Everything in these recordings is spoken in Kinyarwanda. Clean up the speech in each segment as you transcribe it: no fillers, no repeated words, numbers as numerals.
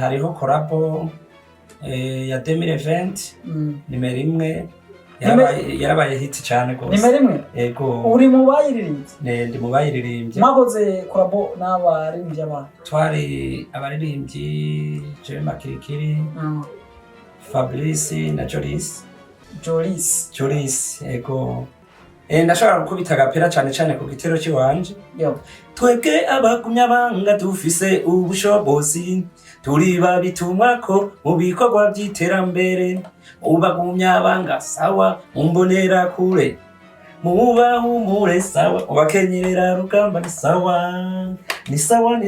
Hariho collabo ya 2020 nimero imwe yarabaye hit cyane gose. Nimero imwe? Yego. Uri mu bayiririmbye? Ndi mu bayiririmbye. Mwakoze collabo n'abaririmbyi abantu? Twari abaririmbyi Jeremy Makirikiri, Fabrice na Jolis. Yego. Ndashaka gukubita agapera cyane ku gitero cy'iwanje. Twebwe abagumya banga dufise ubushobozi turi babitumwako mu bikorwa by'iterambere ubagumya banga sawa mumbonera kure mubahumure sawa ubakenyerera rugamba ni sawa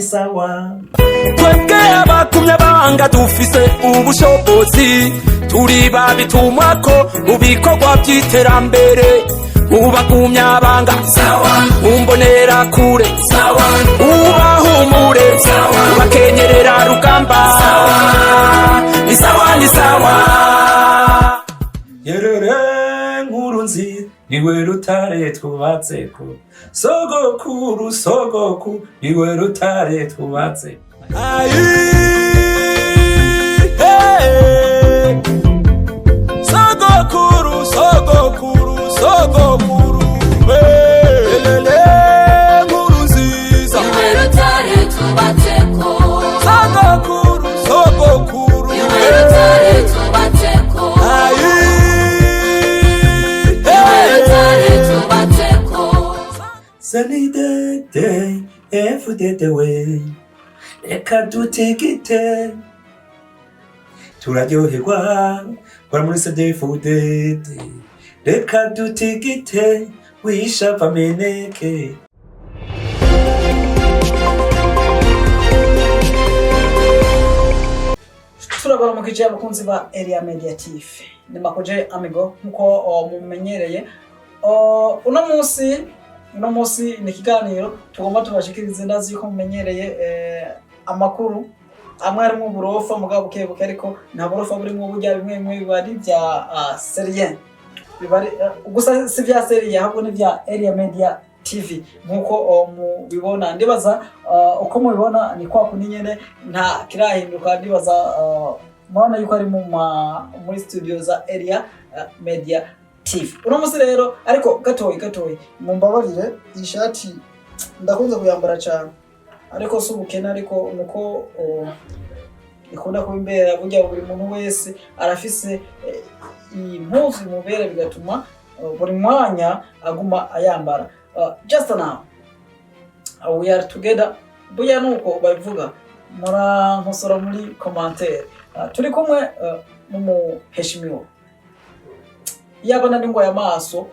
twebwe abagumya banga dufise ubushobozi turi babitumwako mu bikorwa by'iterambere ubagumya banga sawa mumbonera kure sawa ubahumure sawa ubakenyerera rugamba ni sawa yerere nkurunzi niwe rutare twubatseko sogokuru niwe rutare twubatseko sogokuru elele nkurunziza niwe rutare twubatseko sogokuru niwe rutare twubatseko niwe rutare twubatseko sanidete efudete we reka dutigite turaryoherwa kwa muri sedefudete reka dutigite wishapa meneke. Turabara mu kijaye abakunzi ba Area Media TV. Ni makoje amigo nkuko mumenyereye. Uno munsi ni kiganiro tugomba tubashikirize ndazi yuko mumenyereye amakuru amwe ari mu burofa mugabo bukebuke ariko nta burofa buri mu burya bimwe bibari bya serien bibari gusa si bya serie ahubwo ni bya Area Media TV nkuko mubibona ndibaza uko mubibona ni kwa kundi nyene nta kirahinduka ndibaza mwana yuko ari muri studio za Area Media TV. Uno munsi rero ariko gatoyi mumbabarire ishati ndakunze kuyambara cyane ariko subukena ariko nuko ikunda kubimbera burya buri muntu wese arafise impuzu mubere bigatuma buri mwanya aguma ayambara. Just now we are together buya nuko babivuga mura nkosora muri commentaire turi kumwe n'umuheshimiwa yabona ndingo ya maso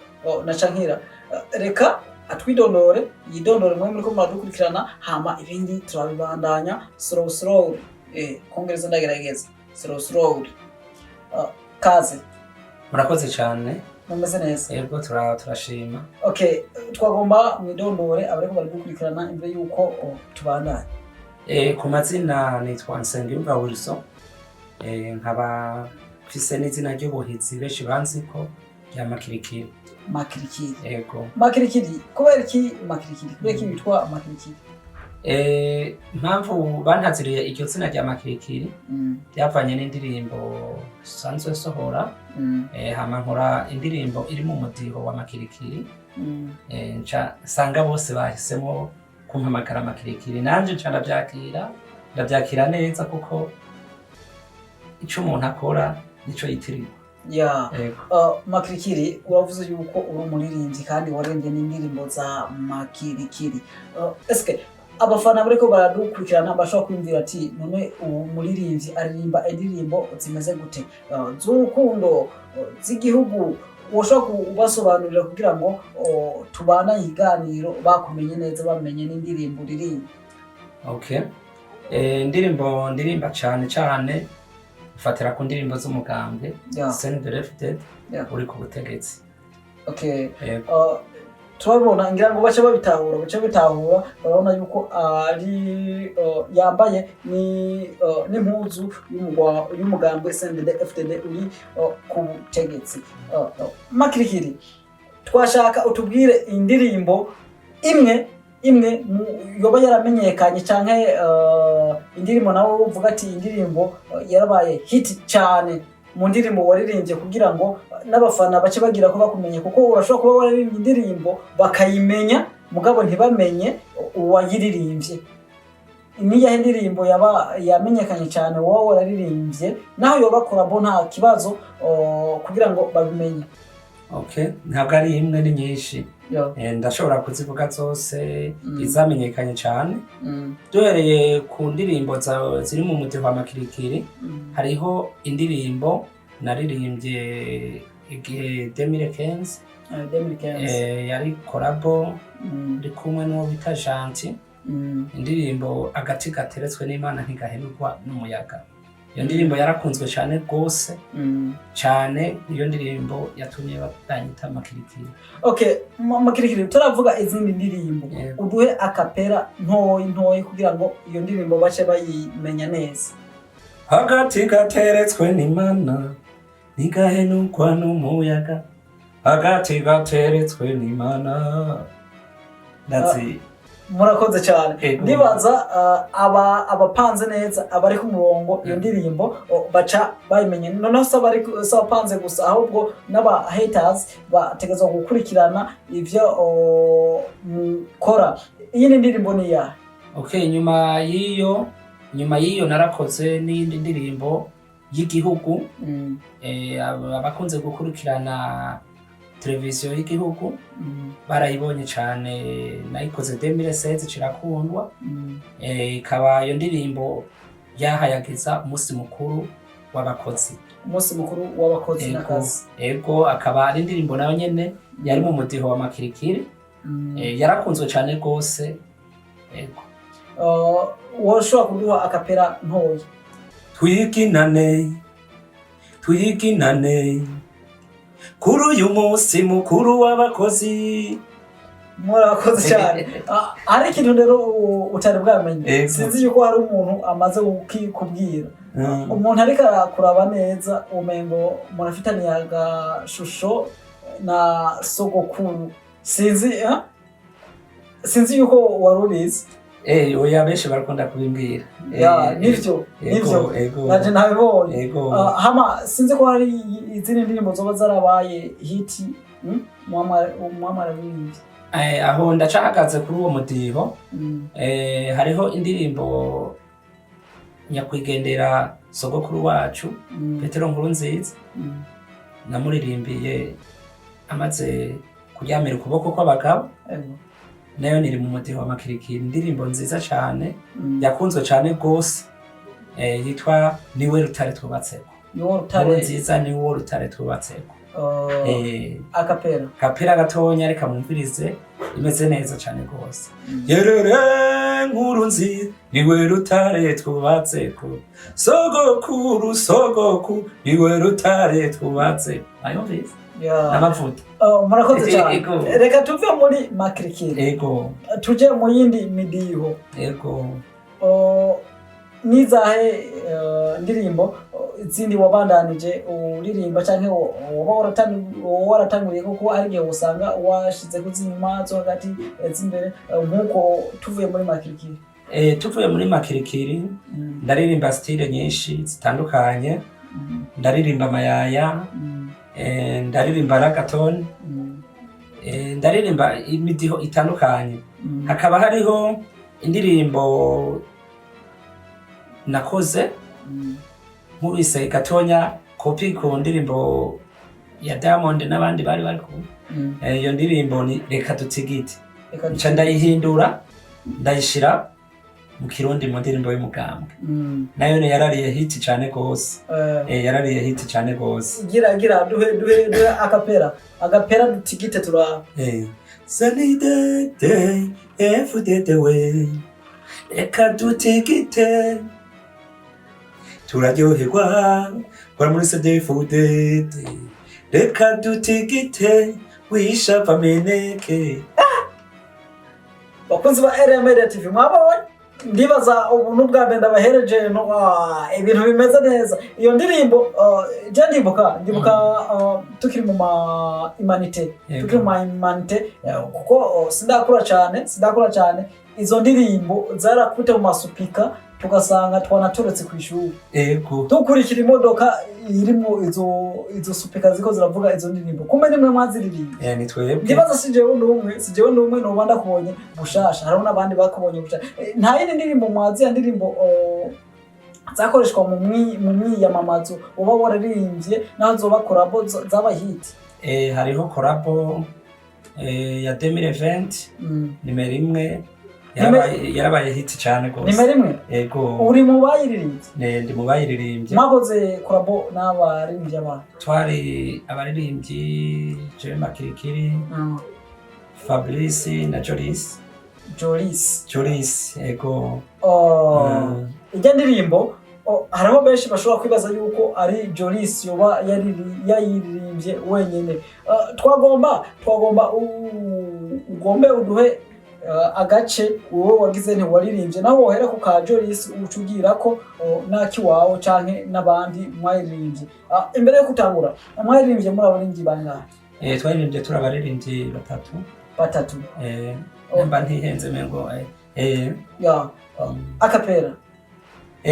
na Cankira reka atwidondore yidondore mwe muri ko muradukurikirana hama ibindi turabibandanya slow kongereza ndagerageza slow kaze murakoze cyane mumeze neza yego turashima. Okay, twagomba mwidondore abariko baradukurikirana imbere yuko tubandanya. Ku mazina nitwa Nsengiyumva Wilson, nkaba mfise n'izina ry'ubuhizi benshi banziko ya Makirikiri. Yego. Makirikiri kubera iki Makirikiri? Kubera iki bitwa Makirikiri? Mpamvu bantaziriye iryo zina rya Makirikiri byavanye n'indirimbo sanzwe sohora hama nkora indirimbo iri mu mudiho wa Makirikiri sanga bose bahisemo kumpamagara Makirikiri nanje nca ndabyakira neza kuko ico umuntu akora nico yitirirwa. Makirikiri uravuze yuko uri umuririmbyi kandi warembye n'indirimbo za Makirikiri. Eske abafana bariko baradukurikirana bashobora kwimvira ati none umuririmbyi aririmba indirimbo zimeze gute z'urukundo z'igihugu woshobora kubasobanurira kugira ngo tubana iganiro bakumenye neza bamenye n'indirimbo uririmba? Okay. Indirimbo ndirimba cyane ufatira ku ndirimbo z'umugambwe Send the Lifted uri ku butegetsi. Okay. Turabona ngira ngo bace babitahura barabona yuko ari yambaye n'impuzu y'umugambwe Send the Lifted uri ku butegetsi. Makirikiri twashaka utubwire indirimbo imwe imwe yoba yaramenyekanye canke indirimbo nawe uvuga ati indirimbo yarabaye hit cyane mu ndirimbo waririmbye kugira ngo n'abafana bace bagira ko bakumenye, kuko urashobora kuba waririmbye indirimbo bakayimenya mugabo ntibamenye uwayiririmbye. Niya indirimbo yaba yamenyekanye cyane wowe wararirimbye naho yoba korabo nta kibazo kugira ngo babimenye? Okay, ntabwo ari imwe ni nyinshi. Ndashobora kuzivuga zose izamenyekanye cyane. Duhereye ku ndirimbo ziri mu mudiho wa makirikiri, hariho indirimbo naririmbye igihe 2015 yari korabo ndi kumwe n'uwo bita Janti. Indirimbo agati gateretswe n'Imana ntigahenurwa n'umuyaga. Iyo ndirimbo yarakunzwe cyane rwose cyane, iyo ndirimbo yatumye batanyita makirikiri. Okay, makirikiri turavuga izindi ndirimbo, uduhe akapera ntoyi kugira ngo iyo ndirimbo bace bayimenya neza. Agati gateretswe n'Imana ntigahenurwa n'umuyaga, agati gateretswe n'Imana. That's it. Murakoze cyane. Ndibaza abapanze neza abari ku murongo iyo ndirimbo baca bayimenye, noneho sabari sapanze gusa ahubwo n'aba haters bategezwa gukurikirana ivyo mukora. Iyi ni ndirimbo ni ya okay. Nyuma yiyo narakoze n'indi ndirimbo y'igihugu abakunze gukurikirana televiziyo y'igihugu barayibonye cyane, nayikoze 2016 kirakundwa. Ikaba iyo ndirimbo yahayagiza umunsi mukuru w'abakozi, n'akazi. Ego akaba ari indirimbo nayo nyene yari mu mudiho wa makirikiri, yarakunzwe cyane rwose. Ego woshobora kuduha akapera ntoya? Twiginane kuri uyu munsi mukuru w'abakozi. Murakoze cyane. Ari ikintu rero utari bwamenye, sinzi yuko hari umuntu amaze kubwira umuntu ariko kuraba neza umengo murafitaniye agashusho na sogokuru, sinzi yuko warubizi. Oya benshi barakunda kubimbwira. Nivyo naje nabibonye. Hama sinzi ko hari izindi ndirimbo zoba zarabaye hit mwamara bindi. Aho ndacahagaze kuri uwo mudiho. Hariho indirimbo nyakwigendera sogokuru wacu Petero Nkurunziza, namuririmbiye amaze kuryamira ukuboko kw'abagabo. Nayo niri mu mudiho wa makirikiri, indirimbo nziza cyane yakunzwe cyane rwose, yitwa Niwe Rutare Twubatseko. Nziza Niwe Rutare Twubatseko. Akapera gatonya reka mwumvirize, imeze neza cyane rwose. Yerere Nkurunziza Niwe Rutare Twubatseko, sogokuru Niwe Rutare Twubatseko. Ayumvise n'amavuta. Murakoze cyane. Reka tuve muri makirikiri tuje mu yindi midiho. Nizahe ndirimbo izindi wabandanije uririmba canke waratanguriye kuko ari gihe usanga washize kuzinyuma zo hagati z'imbere, nkuko tuvuye muri makirikiri? Tuvuye muri makirikiri ndaririmba style nyinshi zitandukanye. Ndaririmba mayaya, ndaririmba ragaton, ndaririmba imidiho itandukanye. Hakaba hariho indirimbo nakoze nkubise gatonya kopi ku ndirimbo ya Diamond n'abandi bari ku. Iyo ndirimbo ni Reka Dutigite. Nca ndayihindura ndayishira mu Kirundi mu ndirimbo y'umugambwe. Nayo ne yarariye hit cyane gose. Yarariye hit cyane gose. Gira duhe agapera Dutigite turaba. Sunny day every day the way. Reka Dutigite turaryoherwa kwa muri Sunday food. Reka Dutigite wisha pameneke. Bakunzi ba Area Media TV mwabonye ndibaza ubuntu bwa benda bahereje no ibintu bimeze neza iyo ndirimbo je ndibuka tukiri mu ma imanite kuko sindakura cyane izo ndirimbo zarakute mu masupika tugasanga twanaturetse ku ishuri tukurikira imodoka irimo izo supika ziko ziravuga izo ndirimbo kumbe nimwe mwaziririmba ni twebwe ndibaza sijewe ndumwe no banda kubonye bushasha hariho nabandi bakubonye bushasha nta yindi ndirimbo mwazi ya ndirimbo zakoreshwa mu mwiyamamazo uba wararirimbye naho zoba collabo zaba hit hariho collabo ya 2020 nimero 1 yarabaye hit cyane gose nimero 1 yego uri mu bayiririmbye ndi mu bayiririmbye mwakoze collabo n'abaririmbye abantu twari abaririmbyi Jeremy Makirikiri Fabrice na Jolis yego ijya ndirimbo hariho benshi bashobora kwibaza yuko ari Jolis yoba yayiririmbye wenyene twagomba ugombe uduhe agace wowe wagize nti waririmbye naho wohera ku ka Jolis ucugira ko naki wawe canke nabandi mwayiririmbye imbere yo kutangura mwayiririmbye muri abaririmbyi bangahe twaririmbye turabaririmbyi batatu mba ntihenze mengo ya akapera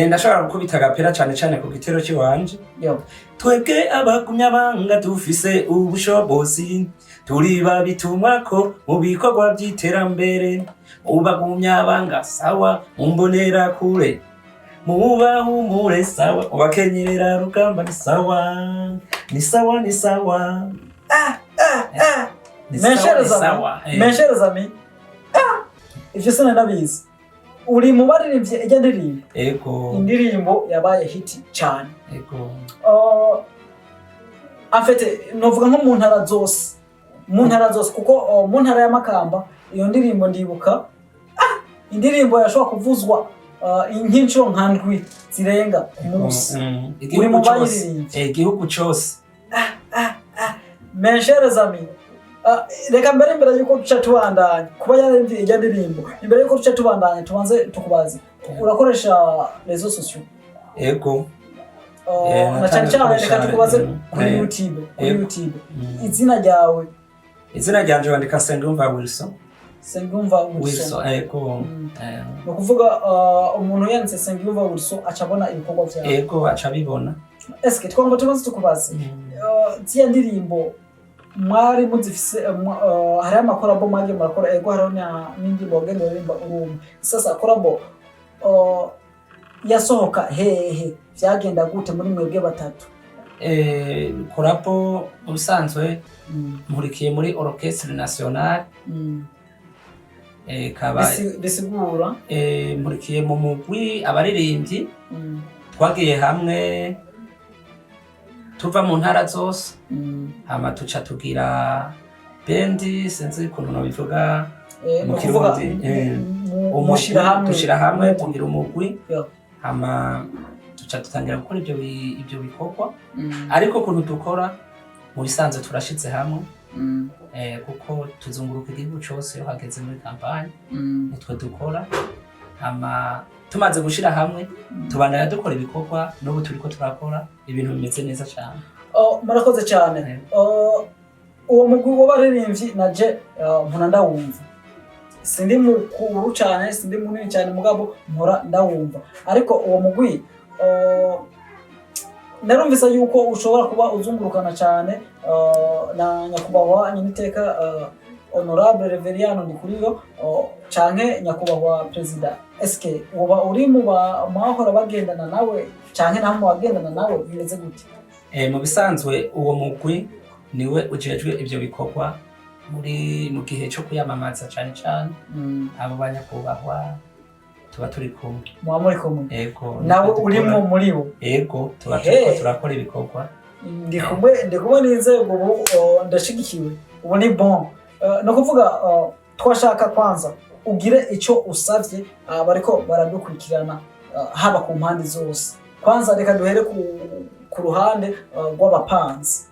ndashobora gukubita agapera cyane ku gitero cy'iwanje twebwe abagumya banga dufise ubushobozi turi babitumwako mu bikorwa by'iterambere ubagumya banga sawa mumbonera kure mubahumure sawa ubakenyerera rugamba ni sawa mesherezami ivyo sina nabizi uri mu baririmbye ijya ndirimbo indirimbo yabaye hit cyane afite novuga nko mu ntara zose kuko mu ntara ya Makamba iyo ndirimbo ndibuka indirimbo yashobora kuvuzwa inkinshuro nkandwi zirenga ku munsi uri mu baririmbye igihugu cyose mesherezami reka mbere yuko duca tubandanya kuba yaremvye ijya ndirimbo imbere yuko duca tubandanya tubanze tukubaze urakoresha rezo sociaux na cyane reka tukubaze kuri YouTube izina ryanje wandika Sengiyumva Wilson no kuvuga umuntu yanditse Sengiyumva Wilson acabona ibikorwa byawe acabibona eske twongo tubanze tukubaze ziya ndirimbo mwari muzifise hari amakorabo mage murakora hariho n'indirimbo ngende barimba sasa korabo yasohoka hehe byagenda gute muri mwebwe batatu korabo ubusanzwe mpurikiye muri Orchestre Nationale bisigura mpurikiye mu mugwi abaririmbyi twagiye hamwe tuva mu ntara zose hama tuca tugira bendi sinzi ukuntu nabivuga mu Kirundi dushira hamwe tugira umugwi hama tuca dutangira gukora ibyo bikorwa ariko ukuntu dukora mu bisanzwe turashitse hamwe kuko tuzunguruka igihugu cyose hageze muri kampanye nitwe dukora hama tumaze gushira hamwe tubandanya dukora ibikorwa n'ubu turiko turakora ibintu bimeze neza cyane murakoze cyane uwo mugwi w'abaririmbyi naje mpora ndawumva sindi mukuru cyane sindi munini cyane mugabo mpora ndawumva ariko uwo mugwi narumvise yuko ushobora kuba uzungurukana cyane na nyakubahwa nyiniteka honorable Reverien Ndikuriyo canke nyakubahwa president eske uba uri mu mahora bagendana nawe canke naho bagendana nawe bimeze gute mu bisanzwe uwo mugwi niwe ujejwe ibyo bikorwa mu gihe cyo kuyamamaza cyane abo banyakubahwa tuba turi kumwe muba muri kumwe nawe urimo muri bo tuba turakora ibikorwa ndikumwe n'inzego ubu ndashigikiwe ubu ni bon no kuvuga twashaka kwanza ugire icyo usavye bariko baradukurikirana haba ku mpande zose kwanza reka duhere ku ruhande rw'abapanzi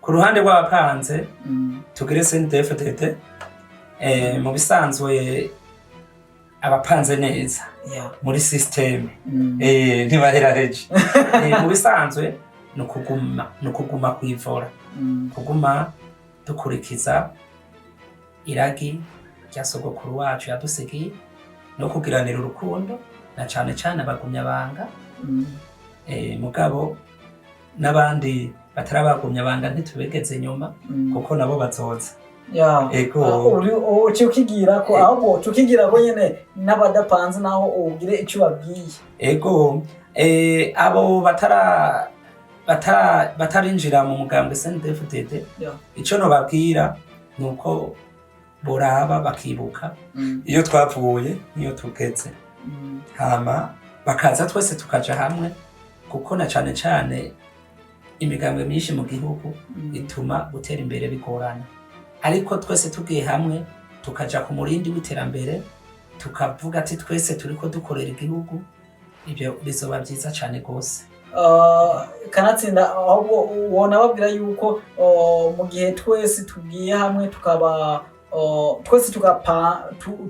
ku ruhande abapanze neza Yeah. muri system ntibaheraheje mu bisanzwe ni ukuguma kwivura kuguma dukurikiza iragi rya sogokuru wacu yadusigiye no kugiranira urukundo na cane cane abagumyabanga mugabo n'abandi batarabagumya banga ntitubegeze nyuma kuko nabo bazoza ukigira ko ahubwo tukigira ko nyene n'abadapanze naho ugire icyo babwiye abo batarinjira mu mugambwe CNDD-FDD ico no babwira nuko boraba bakibuka iyo twavuye niyo tugeze hama bakaza twese tukaja hamwe kuko na cane cane imigambwe myinshi mu gihugu ituma gutera imbere bigorana ariko twese tugiye hamwe tukaja ku murindi w'iterambere tukavuga ati twese turiko dukorera igihugu ibyo bizoba byiza cyane gose Kanatsinda ahubwo ubona babwira yuko mu gihe twese tugiye hamwe tukaba twese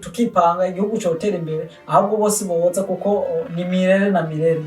tukipanga igihugu cyotera imbere ahubwo bose boza kuko ni mirere na mirere